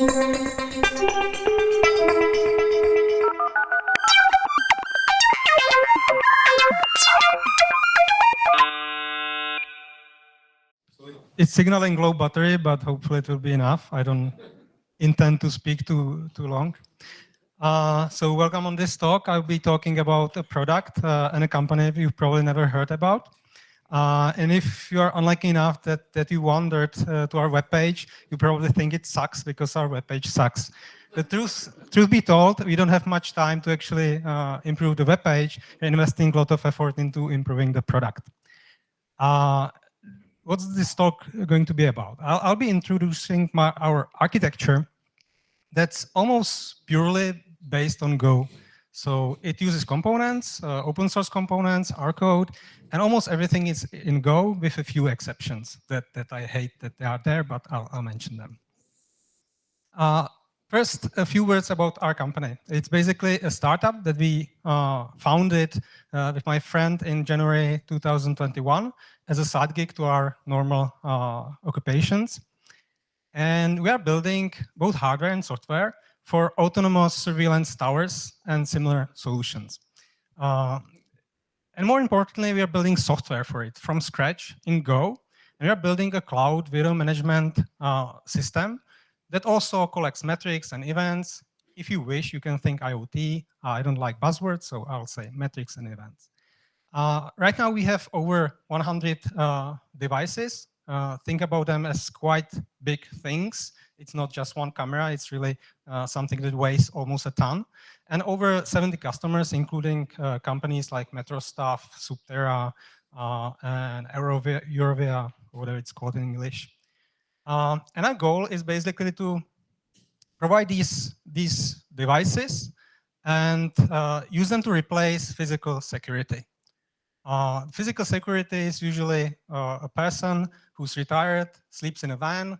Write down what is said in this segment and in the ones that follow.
It's signaling low battery, but hopefully it will be enough. I don't intend to speak too long. So welcome on this talk. I'll be talking about a product and a company you've probably never heard about. And if you are unlucky enough that you wandered to our webpage, you probably think it sucks because our webpage sucks. The truth be told, we don't have much time to actually improve the webpage. We're investing a lot of effort into improving the product. What's this talk going to be about? I'll be introducing our architecture that's almost purely based on Go. So it uses components, open source components, our code, and almost everything is in Go with a few exceptions that I hate that they are there, but I'll mention them. First, a few words about our company. It's basically a startup that we founded with my friend in January 2021 as a side gig to our normal occupations. And we are building both hardware and software for autonomous surveillance towers and similar solutions. And more importantly, we are building software for it from scratch in Go. And we are building a cloud video management system that also collects metrics and events. If you wish, you can think IoT. I don't like buzzwords, so I'll say metrics and events. Right now, we have over 100 devices. Think about them as quite big things. It's not just one camera. It's really something that weighs almost a ton. And over 70 customers, including companies like MetroStaff, Subterra, and Eurovia, whatever it's called in English. And our goal is basically to provide these devices and use them to replace physical security. Physical security is usually a person who's retired, sleeps in a van,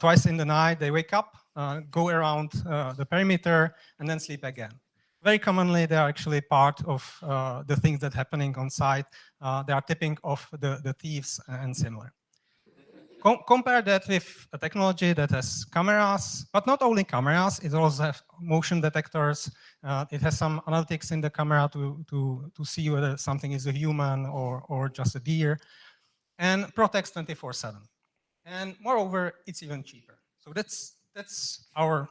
twice in the night, they wake up, go around the perimeter, and then sleep again. Very commonly, they are actually part of the things that are happening on site. They are tipping off the thieves and similar. Compare that with a technology that has cameras, but not only cameras, it also has motion detectors. It has some analytics in the camera to see whether something is a human or just a deer, and protects 24/7. And moreover, it's even cheaper. So that's our,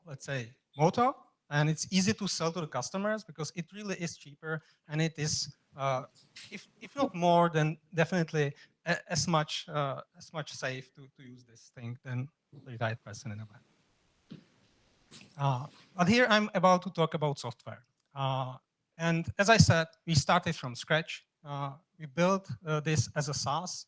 let's say, motto. And it's easy to sell to the customers because it really is cheaper, and it is, if not more, then definitely as much safe to use this thing than the retired person in a van. But here I'm about to talk about software. And as I said, we started from scratch. We built this as a SaaS.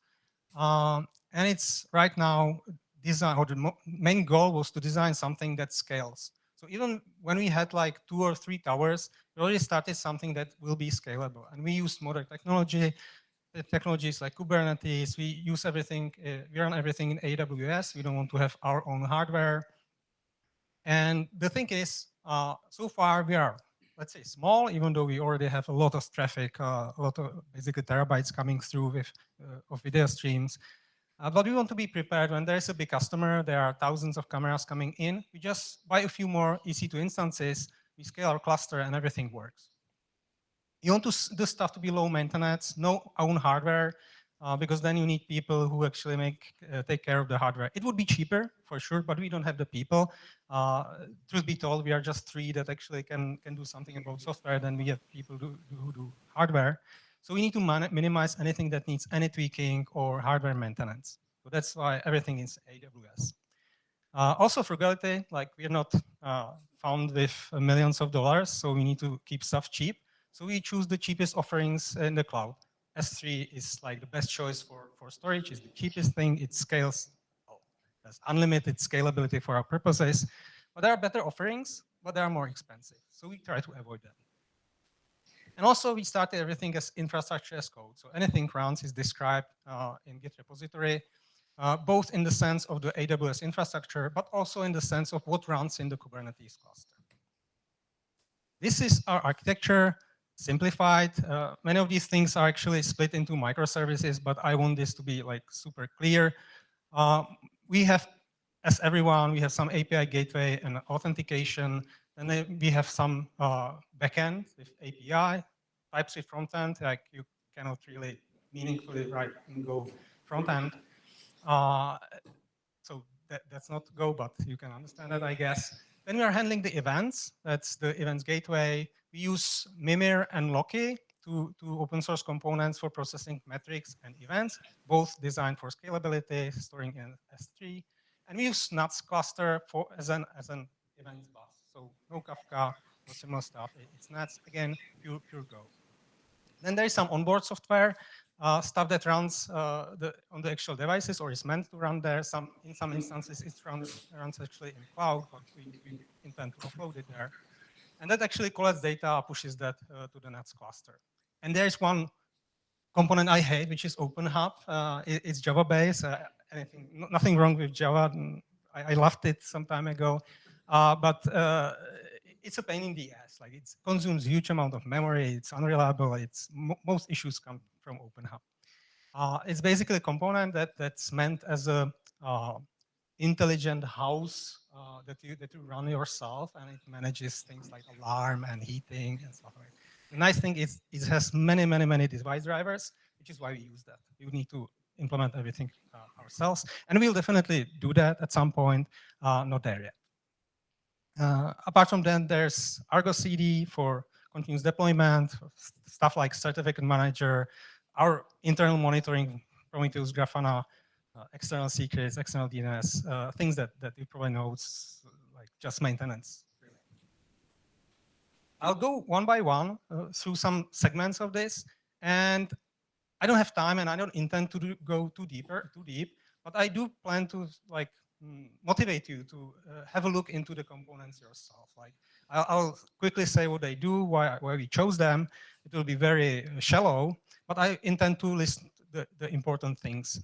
And it's right now design, or the main goal was to design something that scales. So even when we had like 2 or 3 towers, we already started something that will be scalable. And we used modern technology, technologies like Kubernetes. We use everything, we run everything in AWS. We don't want to have our own hardware. And the thing is, so far we are, let's say, small, even though we already have a lot of traffic, a lot of basically terabytes coming through with of video streams. But we want to be prepared when there is a big customer, there are thousands of cameras coming in. We just buy a few more EC2 instances, we scale our cluster, and everything works. You want this stuff to be low maintenance, no own hardware, because then you need people who actually take care of the hardware. It would be cheaper, for sure, but we don't have the people. Truth be told, we are just 3 that actually can do something about software, then we have people who do hardware. So we need to minimize anything that needs any tweaking or hardware maintenance. So that's why everything is AWS. Also frugality, like we're not found with millions of dollars, so we need to keep stuff cheap. So we choose the cheapest offerings in the cloud. S3 is like the best choice for storage, it's the cheapest thing, it scales, there's unlimited scalability for our purposes. But there are better offerings, but they are more expensive. So we try to avoid them. And also, we started everything as infrastructure as code. So anything runs is described in Git repository, both in the sense of the AWS infrastructure, but also in the sense of what runs in the Kubernetes cluster. This is our architecture, simplified. Many of these things are actually split into microservices, but I want this to be like super clear. We have as everyone, we have some API gateway and authentication. Then we have some backend with API, TypeScript frontend. Like you cannot really meaningfully write in Go frontend. Uh, so that's not Go, but you can understand that, I guess. Then we are handling the events. That's the events gateway. We use Mimir and Loki, two open source components for processing metrics and events, both designed for scalability, storing in S3. And we use Nuts cluster as an events bus. So no Kafka, no similar stuff. It's Nuts, again, pure Go. Then there is some onboard software, stuff that runs on the actual devices or is meant to run there. In some instances, it runs actually in cloud, but we intend to offload it there. And that actually collects data, pushes that to the Nets cluster. And there is one component I hate, which is OpenHub. It's Java-based. Nothing wrong with Java. I loved it some time ago. But it's a pain in the ass. Like it consumes huge amount of memory. It's unreliable. Most issues come from OpenHub. It's basically a component that's meant as a intelligent house that you run yourself, and it manages things like alarm and heating and stuff like that. The nice thing is it has many device drivers, which is why we use that. We need to implement everything ourselves, and we'll definitely do that at some point. Not there yet. Apart from that, there's ArgoCD for continuous deployment, stuff like certificate manager, our internal monitoring, Prometheus, Grafana, external secrets, external DNS, things that you probably know, like just maintenance. I'll go one by one through some segments of this, and I don't have time, and I don't intend to go too deep, but I do plan to like motivate you to have a look into the components yourself. Like I'll quickly say what they do, why we chose them. It will be very shallow, but I intend to list the important things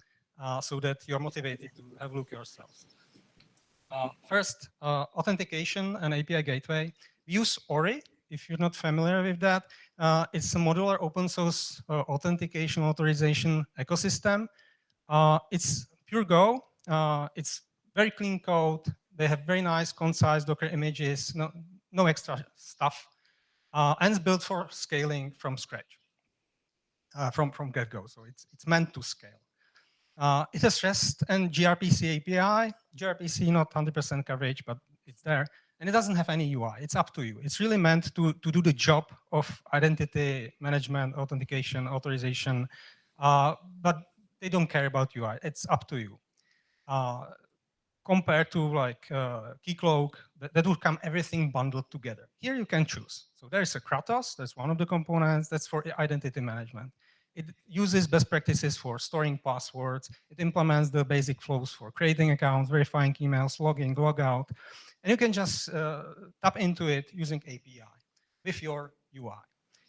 so that you're motivated to have a look yourselves. First, authentication and API gateway. We use Ori. If you're not familiar with that, it's a modular open source authentication authorization ecosystem. It's pure Go. It's very clean code. They have very nice, concise Docker images, no extra stuff. And it's built for scaling from scratch, from get-go. So it's meant to scale. It has REST and gRPC API. gRPC, not 100% coverage, but it's there. And it doesn't have any UI. It's up to you. It's really meant to do the job of identity management, authentication, authorization. But they don't care about UI. It's up to you. Compared to like Keycloak, that would come everything bundled together. Here you can choose. So there's a Kratos, that's one of the components, that's for identity management. It uses best practices for storing passwords. It implements the basic flows for creating accounts, verifying emails, logging, logout. And you can just tap into it using API with your UI.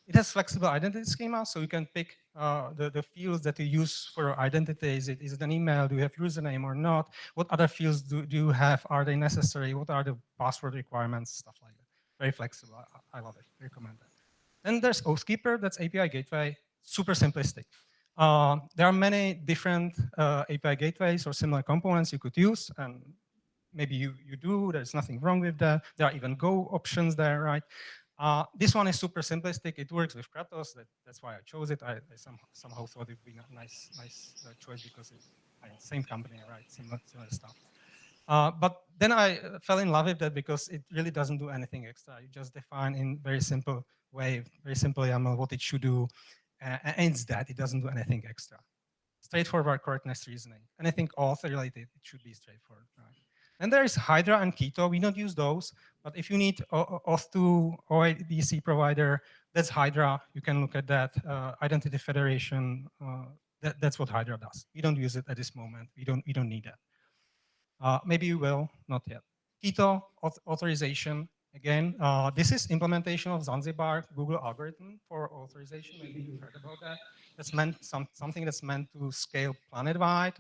It has flexible identity schema, so you can pick the fields that you use for your identity. Is it an email? Do you have username or not? What other fields do you have? Are they necessary? What are the password requirements? Stuff like that. Very flexible. I love it. Recommend it. Then there's Oathkeeper. That's API gateway. Super simplistic. There are many different API gateways or similar components you could use, and maybe you do. There's nothing wrong with that. There are even Go options there, right? This one is super simplistic. It works with Kratos. That's why I chose it. I somehow thought it would be a nice choice because it's same company, right? Similar stuff. But then I fell in love with that because it really doesn't do anything extra. You just define in very simple way, very simple YAML what it should do, and it's that. It doesn't do anything extra. Straightforward correctness reasoning. Anything auth related, it should be straightforward, right? And there is Hydra and Keto. We don't use those, but if you need Auth2 or OIDC provider, that's Hydra. You can look at that. Identity Federation, that's what Hydra does. We don't use it at this moment. We don't need that. Maybe you will, not yet. Keto authorization. Again, this is implementation of Zanzibar Google algorithm for authorization. Maybe you heard about that. That's meant something that's meant to scale planet-wide.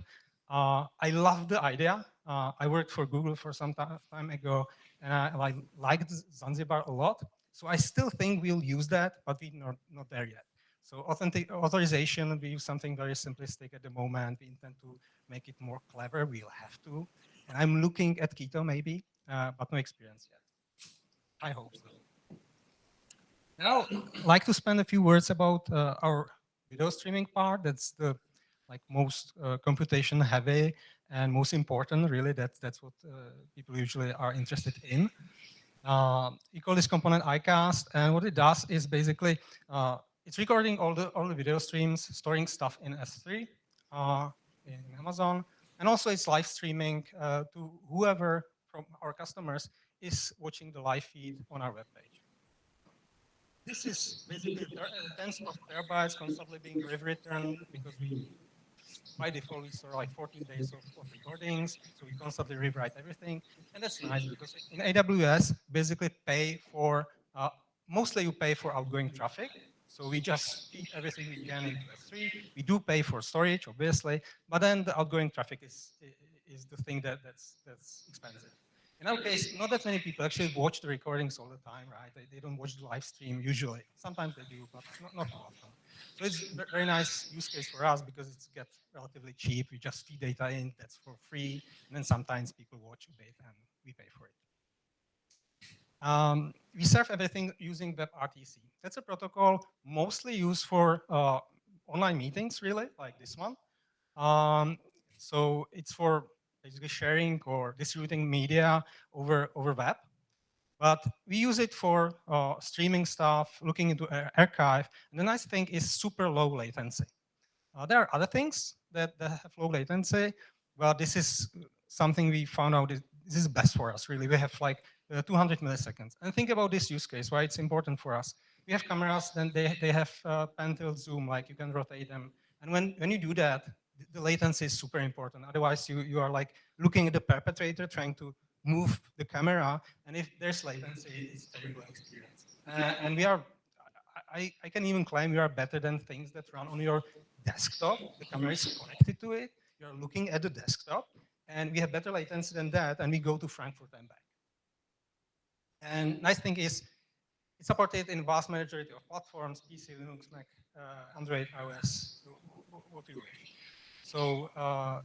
I love the idea. I worked for Google for some time ago, and I liked Zanzibar a lot. So I still think we'll use that, but we're not there yet. So authorization, we use something very simplistic at the moment. We intend to make it more clever. We'll have to. And I'm looking at Keto maybe, but no experience yet. I hope so. Now, I'd like to spend a few words about our video streaming part. That's the most computation heavy and most important, really. That's what people usually are interested in. We call this component Icast, and what it does is basically it's recording all the video streams, storing stuff in S3 in Amazon, and also it's live streaming to whoever from our customers is watching the live feed on our webpage. This is basically tens of terabytes constantly being rewritten because we, by default, we store like 14 days of recordings, so we constantly rewrite everything. And that's nice because in AWS, basically pay for, mostly you pay for outgoing traffic. So we just feed everything we can into S3. We do pay for storage, obviously, but then the outgoing traffic is the thing that's expensive. In our case, not that many people actually watch the recordings all the time, right? They don't watch the live stream usually. Sometimes they do, but not too often. So it's a very nice use case for us because it gets relatively cheap. We just feed data in, that's for free. And then sometimes people watch a bit and we pay for it. We serve everything using WebRTC. That's a protocol mostly used for online meetings, really, like this one. So it's for basically sharing or distributing media over web. But we use it for streaming stuff, looking into archive. And the nice thing is super low latency. There are other things that have low latency, but this is something we found out this is best for us, really. We have like 200 milliseconds. And think about this use case, why it's important for us. We have cameras, then they have pan tilt zoom, like you can rotate them. And when you do that, the latency is super important. Otherwise, you are like looking at the perpetrator trying to move the camera, and if there's latency, it's a terrible experience. And we are, I can even claim we are better than things that run on your desktop. The camera is connected to it. You're looking at the desktop, and we have better latency than that, and we go to Frankfurt and back. And nice thing is, it's supported in vast majority of platforms: PC, Linux, Mac, Android, iOS, what you wish. So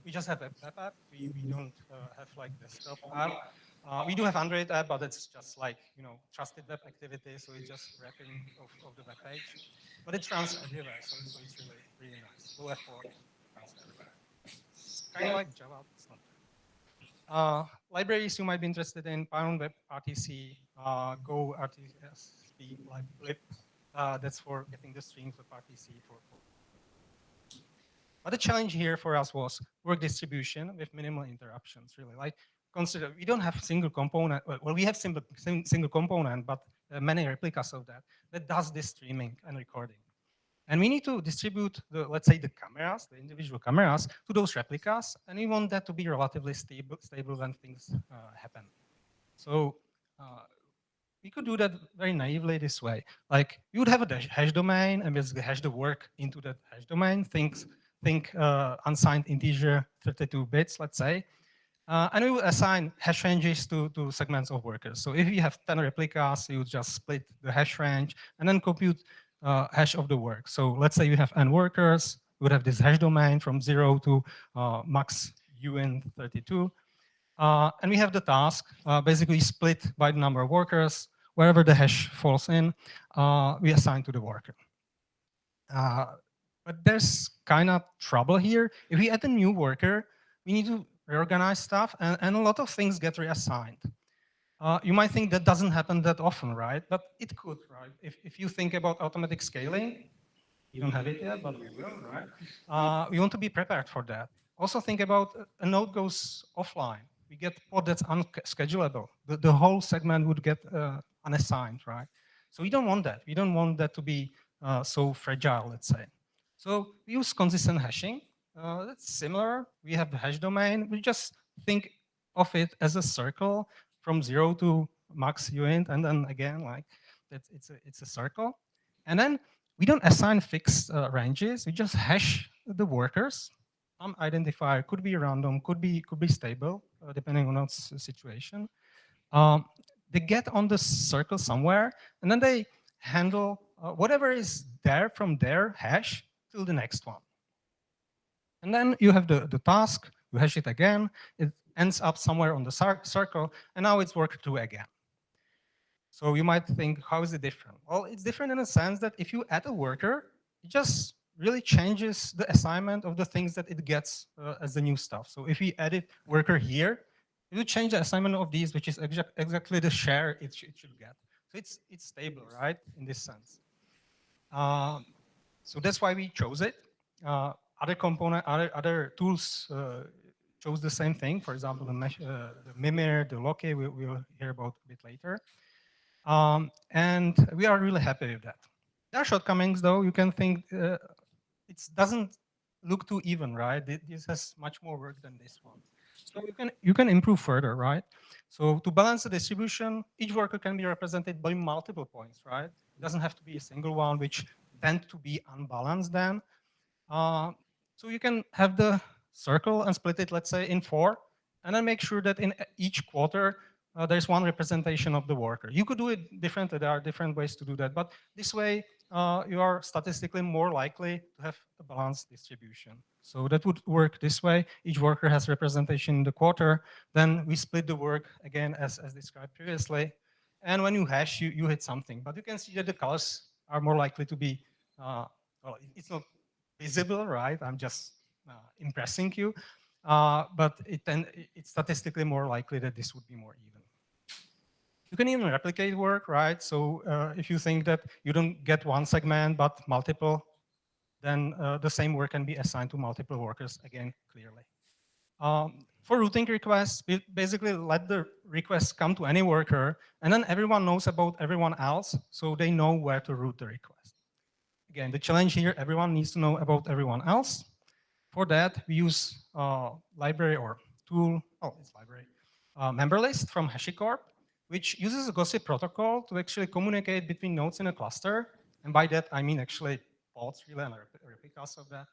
we just have a web app. We don't have like desktop app. We do have Android app, but it's just like, trusted web activity. So it's just wrapping of the web page. But it runs everywhere, so it's really, really nice. Low effort, runs everywhere. Kind of like Java, it's not. Libraries you might be interested in: Python WebRTC, gRPC, like lib. That's for getting the streams of RTC for. But the challenge here for us was work distribution with minimal interruptions, really. Like, consider, we don't have single component, well, we have single component, but many replicas of that does this streaming and recording. And we need to distribute let's say the cameras, the individual cameras, to those replicas, and we want that to be relatively stable when things happen. So we could do that very naively this way. Like, you would have a hash domain and basically hash the work into that hash domain. Think unsigned integer 32 bits, let's say. And we will assign hash ranges to segments of workers. So if you have 10 replicas, you would just split the hash range and then compute hash of the work. So let's say you have n workers, you would have this hash domain from 0 to max UN 32. And we have the task basically split by the number of workers. Wherever the hash falls in, we assign to the worker. But there's kind of trouble here. If we add a new worker, we need to reorganize stuff, and a lot of things get reassigned. You might think that doesn't happen that often, right? But it could, right? If you think about automatic scaling, you don't have it yet, but we will, right? We want to be prepared for that. Also think about a node goes offline. We get pod that's unschedulable. The whole segment would get unassigned, right? So we don't want that. We don't want that to be so fragile, let's say. So we use consistent hashing. That's similar. We have the hash domain. We just think of it as a circle from 0 to max uint, and then again, like it's a circle. And then we don't assign fixed ranges. We just hash the workers. Identifier could be random, could be stable, depending on its situation. They get on the circle somewhere, and then they handle whatever is there from their hash to the next one. And then you have the task, you hash it again, it ends up somewhere on the circle, and now it's worker 2 again. So you might think, how is it different? Well, it's different in a sense that if you add a worker, it just really changes the assignment of the things that it gets as the new stuff. So if we edit worker here, it will change the assignment of these, which is exactly the share it should get. So it's stable, right, in this sense. So that's why we chose it. Other tools chose the same thing. For example, the Mimir, the Loki, we'll hear about a bit later. And we are really happy with that. There are shortcomings, though. You can think it doesn't look too even, right? This has much more work than this one. So you can improve further, right? So to balance the distribution, each worker can be represented by multiple points, right? It doesn't have to be a single one, which tend to be unbalanced then. So you can have the circle and split it, let's say, in 4, and then make sure that in each quarter, there's one representation of the worker. You could do it differently. There are different ways to do that. But this way, you are statistically more likely to have a balanced distribution. So that would work this way. Each worker has representation in the quarter. Then we split the work, again, as described previously. And when you hash, you hit something. But you can see that the colors are more likely to be, well, it's not visible, right? I'm just impressing you. But it's statistically more likely that this would be more even. You can even replicate work, right? So if you think that you don't get one segment, but multiple, then the same work can be assigned to multiple workers, again, clearly. For routing requests, we basically let the request come to any worker, and then everyone knows about everyone else, so they know where to route the request. Again, the challenge here, everyone needs to know about everyone else. For that, we use library or tool, it's library, Memberlist from HashiCorp, which uses a gossip protocol to actually communicate between nodes in a cluster. And by that, I mean actually pods, really, and replicas of that,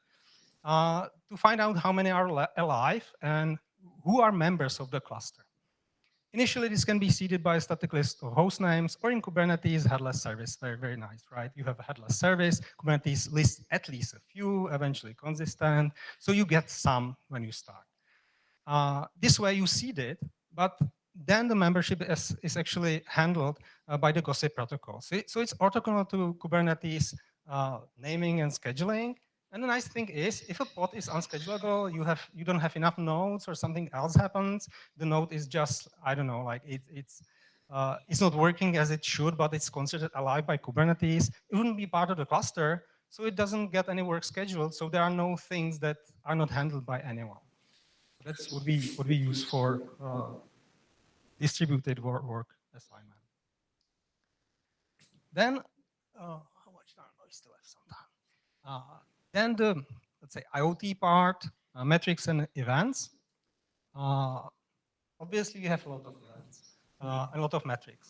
to find out how many are alive and who are members of the cluster. Initially, this can be seeded by a static list of host names, or in Kubernetes, headless service. Very, very nice, right? You have a headless service. Kubernetes lists at least a few, eventually consistent. So you get some when you start. This way, you seed it, but then the membership is actually handled by the gossip protocol. So it's orthogonal to Kubernetes naming and scheduling. And the nice thing is, if a pod is unschedulable, you don't have enough nodes or something else happens, the node is just, I don't know, like it's not working as it should, but it's considered alive by Kubernetes. It wouldn't be part of the cluster, so it doesn't get any work scheduled. So there are no things that are not handled by anyone. That's what we use for distributed work assignment. Then, how much time? I still have some time. Then the, let's say, IoT part, metrics and events. Obviously, you have a lot of events, a lot of metrics.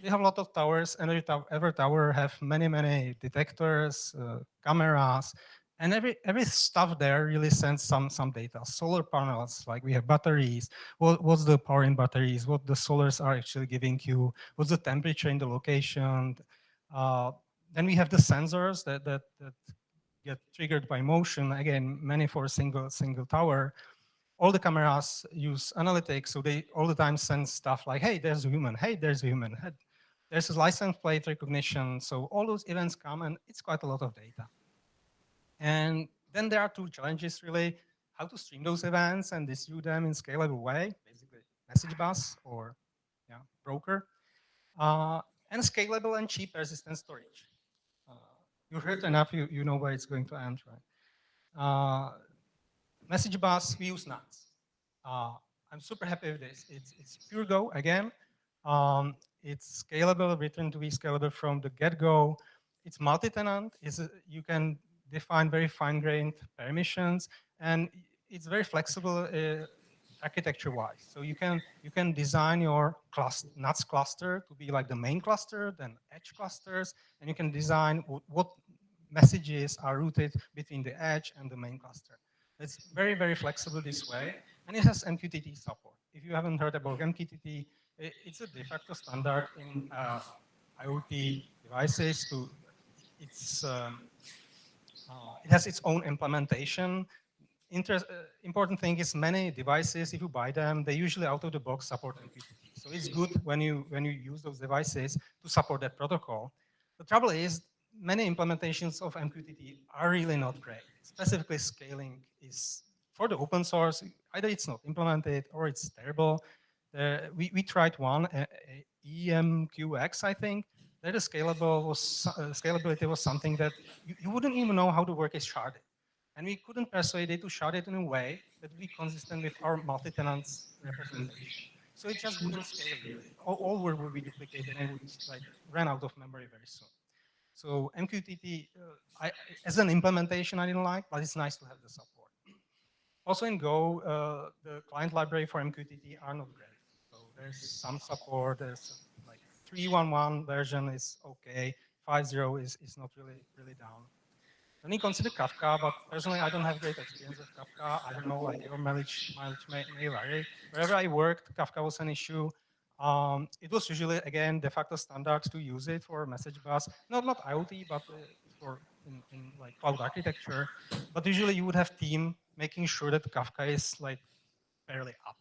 We have a lot of towers, and every tower have many detectors, cameras, and every stuff there really sends some data. Solar panels, like we have batteries. What's the power in batteries? What the solars are actually giving you? What's the temperature in the location? Then we have the sensors that get triggered by motion. Again, many for a single tower. All the cameras use analytics, so they all the time send stuff like, hey, there's a human. Hey, there's a human. There's a license plate recognition. So all those events come, and it's quite a lot of data. And then there are two challenges, really: how to stream those events and distribute them in scalable way, basically message bus or broker, and scalable and cheap persistent storage. You heard enough, you know where it's going to end, right? Message bus, we use NATs. I'm super happy with this. It's pure Go again. It's scalable, written to be scalable from the get-go. It's multi-tenant. You can define very fine-grained permissions, and it's very flexible architecture-wise. So you can design your NATS cluster to be like the main cluster, then edge clusters, and you can design what messages are routed between the edge and the main cluster. It's very flexible this way, and it has MQTT support. If you haven't heard about MQTT, it's a de facto standard in IoT devices. It has its own implementation. important thing is many devices, if you buy them, they usually out of the box support MQTT. So it's good when you use those devices to support that protocol. The trouble is many implementations of MQTT are really not great. Specifically scaling is, for the open source, either it's not implemented or it's terrible. We tried one, EMQX, I think. There the scalability was something that you wouldn't even know how the work is sharded. And we couldn't persuade it to shard it in a way that would be consistent with our multi-tenants representation. So it just wouldn't scale really. All work would be duplicated and would like run out of memory very soon. So MQTT, as an implementation, I didn't like, but it's nice to have the support. Also in Go, the client library for MQTT are not great. So there's some support. There's like 3.1.1 version is okay. 5.0 is not really down. Then you consider Kafka, but personally, I don't have great experience with Kafka. I don't know, like your mileage may vary. Wherever I worked, Kafka was an issue. It was usually, again, de facto standard to use it for message bus, not IoT, but for in like cloud architecture. But usually you would have team making sure that Kafka is like fairly up.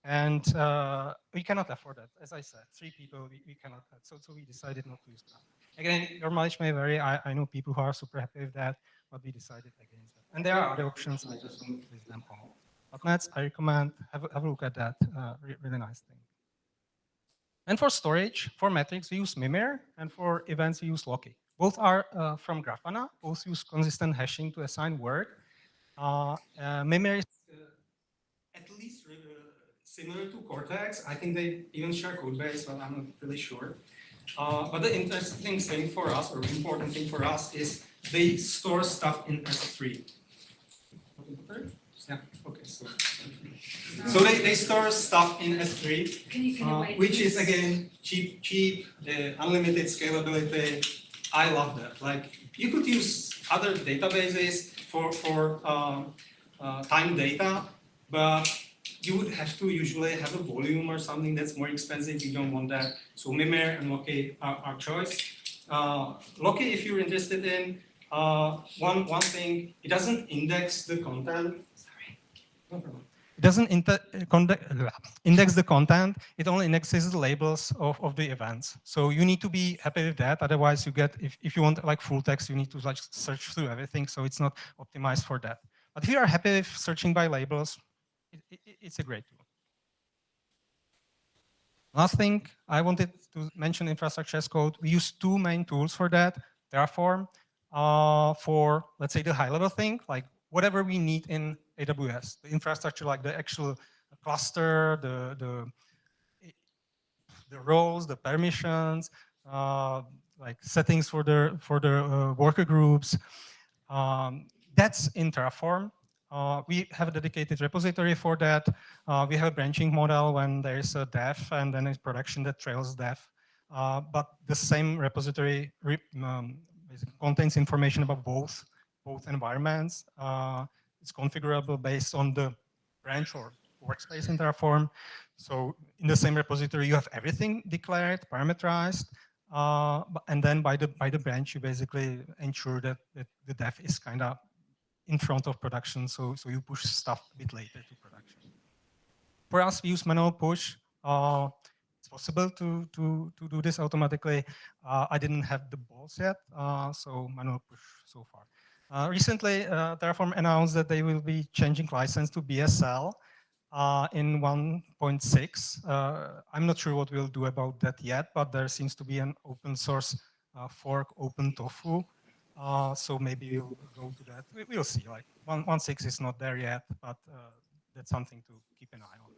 And we cannot afford that. As I said, 3 people, we cannot have. So we decided not to use Kafka. Again, your mileage may vary. I know people who are super happy with that, but we decided against that. And there are other options. I just don't list them all. Botnets, I recommend, have a look at that. Really nice thing. And for storage, for metrics, we use Mimir. And for events, we use Loki. Both are from Grafana. Both use consistent hashing to assign work. Mimir is at least similar to Cortex. I think they even share code base, but I'm not really sure. But the interesting thing for us, or important thing for us, is they store stuff in S3. Yeah, okay, so they store stuff in S3, which is again cheap, unlimited scalability. I love that. Like you could use other databases for time data, but you would have to usually have a volume or something that's more expensive. You don't want that. So Mimir and Loki are our choice. Loki, if you're interested in, one thing, it doesn't index the content. Sorry, no problem. It doesn't index the content. It only indexes the labels of the events. So you need to be happy with that. Otherwise, you get, if you want like full text, you need to like search through everything. So it's not optimized for that. But if you are happy with searching by labels, it's a great tool. Last thing, I wanted to mention infrastructure as code. We use 2 main tools for that. Terraform for, let's say, the high-level thing, like whatever we need in AWS, the infrastructure, like the actual cluster, the roles, the permissions, like settings for the worker groups. That's in Terraform. We have a dedicated repository for that. We have a branching model when there is a dev and then it's production that trails dev. But the same repository basically contains information about both environments. It's configurable based on the branch or workspace in Terraform. So in the same repository, you have everything declared, parameterized, and then by the branch, you basically ensure that the dev is kind of in front of production, so you push stuff a bit later to production. For us, we use manual push. It's possible to do this automatically. I didn't have the balls yet, so manual push so far. Recently, Terraform announced that they will be changing license to BSL in 1.6. I'm not sure what we'll do about that yet, but there seems to be an open source fork, OpenTofu. So maybe we'll go to that. We'll see. Like 1.6 is not there yet, but that's something to keep an eye on.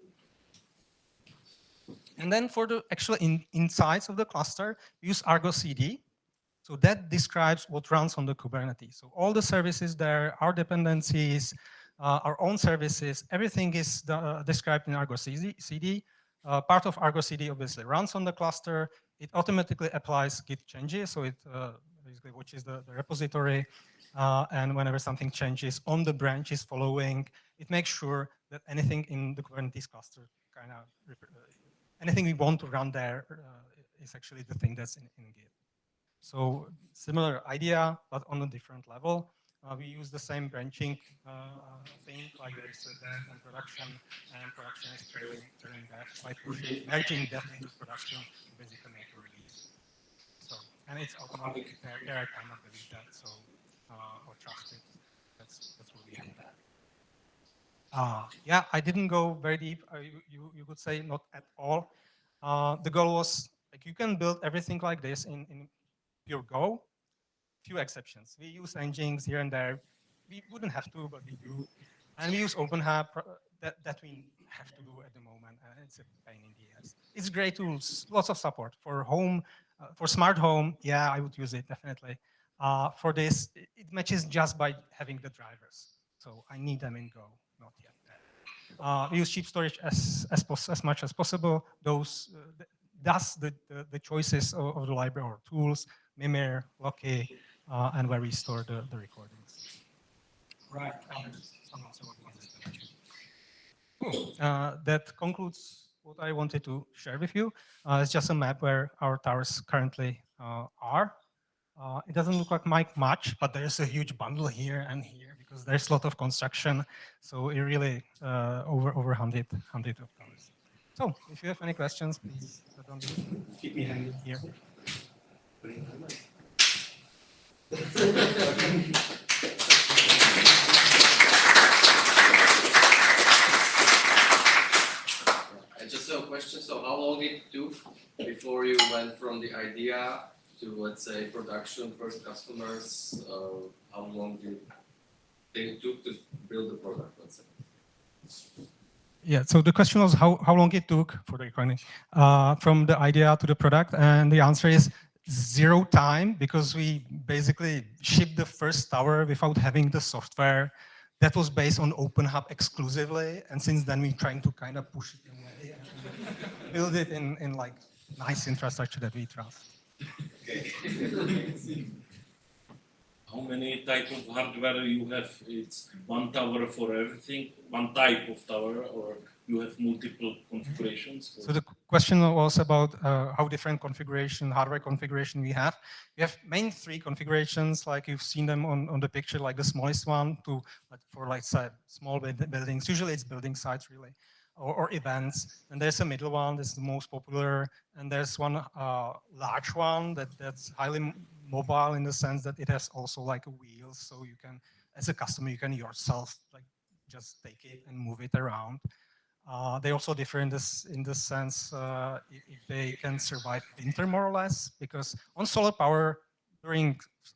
And then for the actual insides of the cluster, we use ArgoCD. So that describes what runs on the Kubernetes. So all the services there, our dependencies, our own services, everything is described in ArgoCD. Part of ArgoCD obviously runs on the cluster. It automatically applies Git changes, so it basically watches the repository, and whenever something changes on the branches following, it makes sure that anything in the Kubernetes cluster, kind of anything we want to run there is actually the thing that's in Git. So similar idea, but on a different level. We use the same branching thing, like there's a dev and production is trailing dev by merging dev into production to basically make a release. So, and it's automatic. There I cannot delete that, so or trust it. That's what we have there. Yeah, I didn't go very deep. You could say not at all. The goal was like you can build everything like this in pure Go. Few exceptions. We use engines here and there. We wouldn't have to, but we do. And we use OpenHub that we have to do at the moment. And it's a pain in the ass. It's great tools, lots of support for home, for smart home. Yeah, I would use it definitely. For this, it matches just by having the drivers. So I need them in Go, not yet there. We use cheap storage as much as possible. Those thus the choices of the library or tools, Mimir, Loki, and where we store the recordings. Right. Cool. That concludes what I wanted to share with you. It's just a map where our towers currently are. It doesn't look like much, but there's a huge bundle here and here because there's a lot of construction. So it really over 100 of towers. So if you have any questions, please don't keep me here. Just a question, so how long did it took before you went from the idea to, let's say, production, first customers? How long did it took to build the product, let's say? Yeah, so the question was how long it took for the recording from the idea to the product, and the answer is 0 time, because we basically shipped the first tower without having the software. That was based on OpenHub exclusively, and since then we're trying to kind of push it away and build it in like nice infrastructure that we trust. Okay. How many type of hardware you have? It's one tower for everything, one type of tower, or you have multiple configurations? So the question was about how different hardware configuration we have. We have main 3 configurations, like you've seen them on the picture, like the smallest one for like small buildings. Usually it's building sites really, or events. And there's a middle one that's the most popular, and there's one large one that's highly mobile in the sense that it has also like a wheel, so you can, as a customer, you can yourself like just take it and move it around. They also differ in the sense if they can survive winter more or less, because on solar power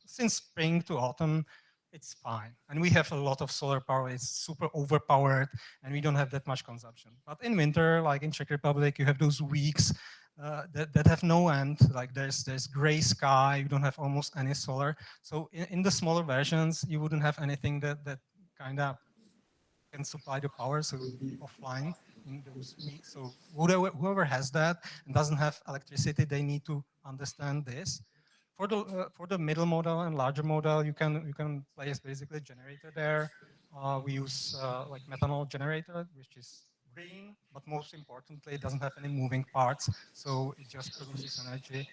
since spring to autumn, it's fine. And we have a lot of solar power, it's super overpowered, and we don't have that much consumption. But in winter, like in Czech Republic, you have those weeks that have no end. Like there's gray sky, you don't have almost any solar. So in the smaller versions, you wouldn't have anything that kind of can supply the power, so it would be offline in those weeks. So whoever has that and doesn't have electricity, they need to understand this. For the middle model and larger model, you can place basically a generator there. We use like methanol generator, which is green, but most importantly, it doesn't have any moving parts, so it just produces energy.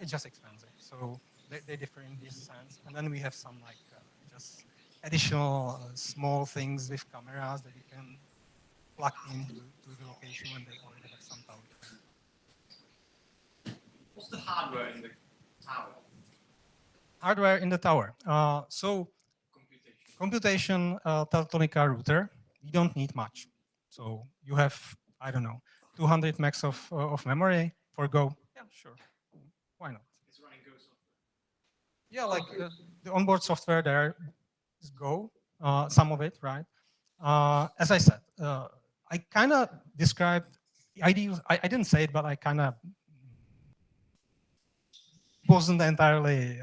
It's just expensive, so they differ in this sense. And then we have some like just additional small things with cameras that you can plug into the location when they already have some power. What's the hardware in the tower? Hardware in the tower. So computation Teltonica router. You don't need much. So you have, I don't know, 200 megs of memory for Go. Yeah, sure. Why not? It's running Go software. Yeah, like the onboard software there is Go, some of it, right? As I said, I kind of described, I didn't say it, but I kind of wasn't entirely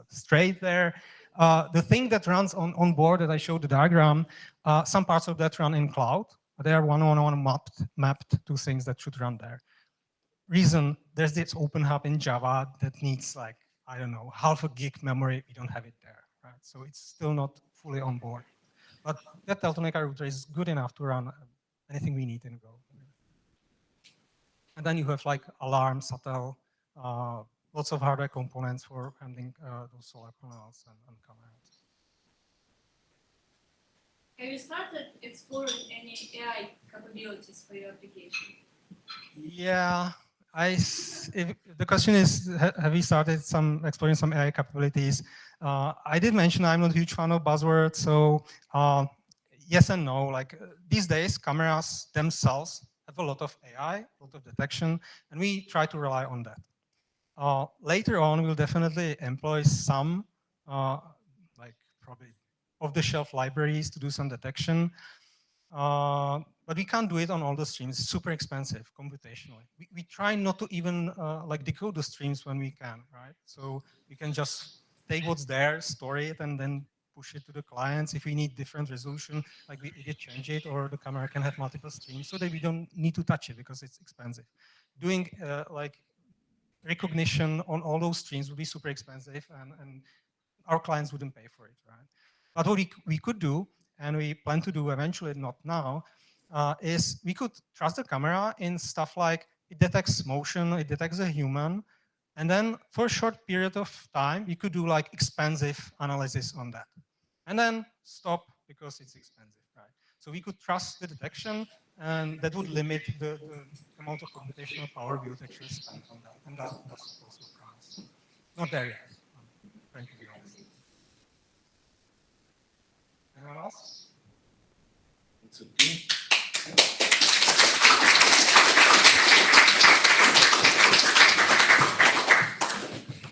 straight there. The thing that runs on board that I showed the diagram, some parts of that run in cloud. They are one-on-one mapped to things that should run there. Reason, there's this OpenHub in Java that needs like, I don't know, half a gig memory. We don't have it there, right? So it's still not fully on board. But that Teltonica router is good enough to run anything we need in Go. And then you have like alarm, SATEL, lots of hardware components for handling those solar panels and cameras. Have you started exploring any AI capabilities for your application? Yeah, if the question is, have we started exploring some AI capabilities? I did mention I'm not a huge fan of buzzwords, so yes and no. Like these days, cameras themselves have a lot of AI, a lot of detection, and we try to rely on that. Later on, we'll definitely employ some, like probably off-the-shelf libraries to do some detection. But we can't do it on all the streams. It's super expensive computationally. We try not to even like decode the streams when we can, right? So we can just take what's there, store it, and then push it to the clients. If we need different resolution, like we either change it or the camera can have multiple streams so that we don't need to touch it because it's expensive. Doing like recognition on all those streams would be super expensive and our clients wouldn't pay for it, right? But what we could do, and we plan to do eventually, not now, is we could trust the camera in stuff like it detects motion, it detects a human, and then for a short period of time, you could do like expensive analysis on that. And then stop because it's expensive, right? So we could trust the detection, and that would limit the amount of computational power we would actually spend on that. And that's also a promise. Not there yet, I'm trying to be honest. Anyone else? It's okay.